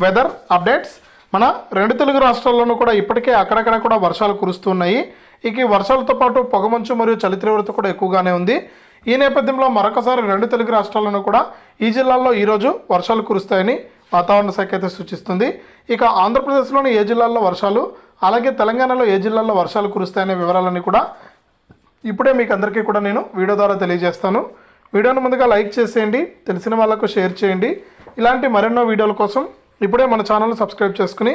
Weather updates. మన రెండు తెలుగు రాష్ట్రాల్లోనూ కూడా ఇప్పటికే అక్కడక్కడ కూడా వర్షాలు కురుస్తున్నాయి. ఇక ఈ వర్షాలతో పాటు పొగమంచు మరియు చలి తీవ్రత కూడా ఎక్కువగానే ఉంది. ఈ నేపథ్యంలో మరొకసారి రెండు తెలుగు రాష్ట్రాల్లోనూ కూడా ఈ జిల్లాల్లో ఈరోజు వర్షాలు కురుస్తాయని వాతావరణ శాఖ అయితే సూచిస్తుంది. ఇక ఆంధ్రప్రదేశ్లోని ఏ జిల్లాల్లో వర్షాలు, అలాగే తెలంగాణలో ఏ జిల్లాల్లో వర్షాలు కురుస్తాయనే వివరాలన్నీ కూడా ఇప్పుడే మీకు అందరికీ కూడా నేను వీడియో ద్వారా తెలియజేస్తాను. వీడియోను ముందుగా లైక్ చేసేయండి, తెలిసిన వాళ్ళకు షేర్ చేయండి. ఇలాంటి మరెన్నో వీడియోల కోసం ఇప్పుడే మన ఛానల్ సబ్స్క్రైబ్ చేసుకుని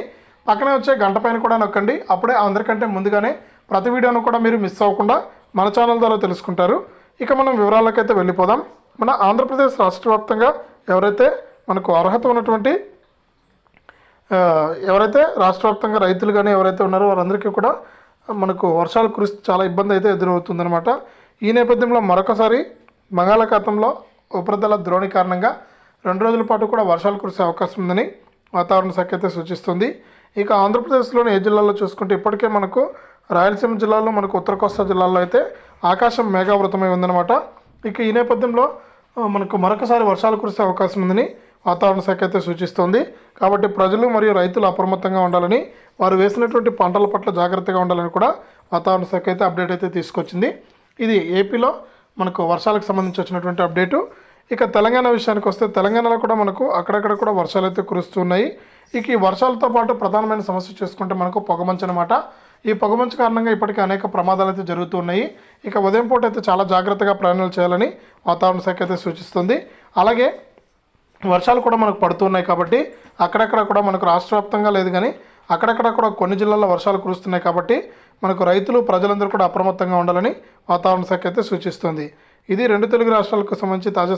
పక్కనే వచ్చే గంట పైన కూడా నొక్కండి. అప్పుడే అందరికంటే ముందుగానే ప్రతి వీడియోను కూడా మీరు మిస్ అవ్వకుండా మన ఛానల్ ద్వారా తెలుసుకుంటారు. ఇక మనం వివరాలకైతే వెళ్ళిపోదాం. మన ఆంధ్రప్రదేశ్ రాష్ట్ర వ్యాప్తంగా ఎవరైతే మనకు అర్హత ఉన్నటువంటి ఎవరైతే రాష్ట్ర వ్యాప్తంగా రైతులు కానీ ఎవరైతే ఉన్నారో వారందరికీ కూడా మనకు వర్షాలు కురిస్తే చాలా ఇబ్బంది అయితే ఎదురవుతుందన్నమాట. ఈ నేపథ్యంలో మరొకసారి బంగాళాఖాతంలో ఉపరితల ద్రోణి కారణంగా 2 రోజుల పాటు కూడా వర్షాలు కురిసే అవకాశం ఉందని వాతావరణ శాఖ అయితే సూచిస్తుంది. ఇక ఆంధ్రప్రదేశ్లోని ఏ జిల్లాల్లో చూసుకుంటే ఇప్పటికే మనకు రాయలసీమ జిల్లాలో, మనకు ఉత్తర కోస్తా జిల్లాల్లో అయితే ఆకాశం మేఘావృతమై ఉందన్నమాట. ఇక ఈ నేపథ్యంలో మనకు మరొకసారి వర్షాలు కురిసే అవకాశం ఉందని వాతావరణ శాఖ అయితే సూచిస్తోంది. కాబట్టి ప్రజలు మరియు రైతులు అప్రమత్తంగా ఉండాలని, వారు వేసినటువంటి పంటల పట్ల జాగ్రత్తగా ఉండాలని కూడా వాతావరణ శాఖ అయితే అప్డేట్ అయితే తీసుకొచ్చింది. ఇది ఏపీలో మనకు వర్షాలకు సంబంధించి వచ్చినటువంటి అప్డేటు. ఇక తెలంగాణ విషయానికి వస్తే తెలంగాణలో కూడా మనకు అక్కడక్కడ కూడా వర్షాలు అయితే కురుస్తున్నాయి. ఇక ఈ వర్షాలతో పాటు ప్రధానమైన సమస్య చూసుకుంటే మనకు పొగమంచు అనమాట. ఈ పొగమంచు కారణంగా ఇప్పటికీ అనేక ప్రమాదాలు అయితే జరుగుతున్నాయి. ఇక ఉదయం పూట అయితే చాలా జాగ్రత్తగా ప్రయాణాలు చేయాలని వాతావరణ శాఖ అయితే సూచిస్తుంది. అలాగే వర్షాలు కూడా మనకు పడుతున్నాయి కాబట్టి అక్కడక్కడ కూడా మనకు రాష్ట్ర వ్యాప్తంగా లేదు కానీ అక్కడక్కడ కూడా కొన్ని జిల్లాల్లో వర్షాలు కురుస్తున్నాయి కాబట్టి మనకు రైతులు ప్రజలందరూ కూడా అప్రమత్తంగా ఉండాలని వాతావరణ శాఖ అయితే సూచిస్తుంది. ఇది రెండు తెలుగు రాష్ట్రాలకు సంబంధించి తాజా